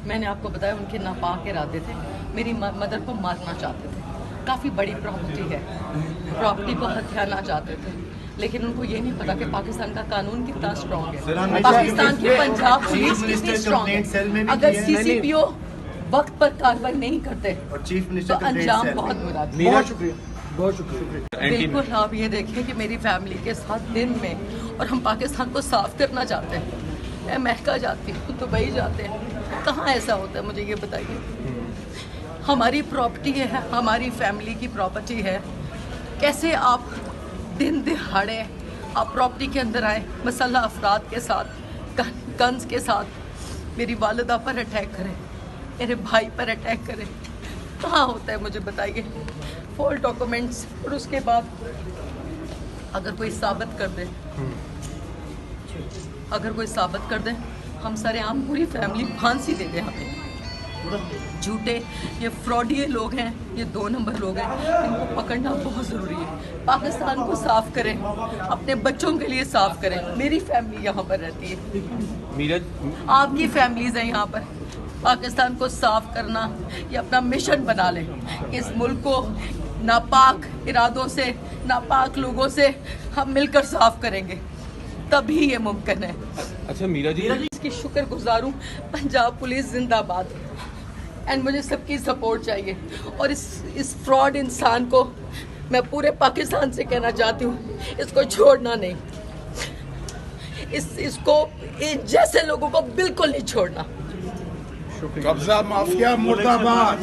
मैंने आपको बताया उनके नापाक इरादे थे, मेरी मदर को मारना चाहते थे। काफ़ी बड़ी प्रॉपर्टी है, प्रॉपर्टी को हथियाना चाहते थे, लेकिन उनको ये नहीं पता कि पाकिस्तान का कानून कितना स्ट्रॉन्ग है, पाकिस्तान की पंजाब पुलिस कितनी स्ट्रॉन्ग है। अगर CCPO वक्त पर कार्रवाई नहीं करते तो अंजाम बहुत बुरा। बहुत शुक्रिया, बहुत शुक्रिया। बिल्कुल, आप ये देखें कि मेरी फैमिली के साथ दिन में, और हम पाकिस्तान को साफ करना चाहते हैं। मैं अमेरिका जाती हूँ, दुबई जाते हैं, कहाँ ऐसा होता है मुझे ये बताइए। हमारी प्रॉपर्टी है, हमारी फैमिली की प्रॉपर्टी है, कैसे आप दिन दिहाड़े आप प्रॉपर्टी के अंदर आए, मसल्ला अफराद के साथ, गन्स के साथ मेरी वालिदा पर अटैक करें, मेरे भाई पर अटैक करें, कहाँ होता है मुझे बताइए। फॉल डॉक्यूमेंट्स, और उसके बाद अगर कोई साबित कर दे, अगर कोई साबित कर दे, हम सरेआम पूरी फैमिली फांसी दे दे हमें। झूठे ये फ्रॉडी लोग हैं, ये 2 नंबर लोग हैं, इनको पकड़ना बहुत ज़रूरी है। पाकिस्तान को साफ करें, अपने बच्चों के लिए साफ करें। मेरी फैमिली यहाँ पर रहती है, आपकी फैमिलीज हैं यहाँ पर। पाकिस्तान को साफ करना ये अपना मिशन बना लें। इस मुल्क को नापाक इरादों से, नापाक लोगों से हम मिलकर साफ करेंगे, तभी ये मुमकिन है। अच्छा मीरा जी, इसकी शुक्रगुजार हूँ, पंजाब पुलिस जिंदाबाद, एंड मुझे सबकी सपोर्ट चाहिए। और इस फ्रॉड इंसान को मैं पूरे पाकिस्तान से कहना चाहती हूँ, इसको छोड़ना नहीं, इसको जैसे लोगों को बिल्कुल नहीं छोड़ना। कब्जा माफिया मुर्दाबाद।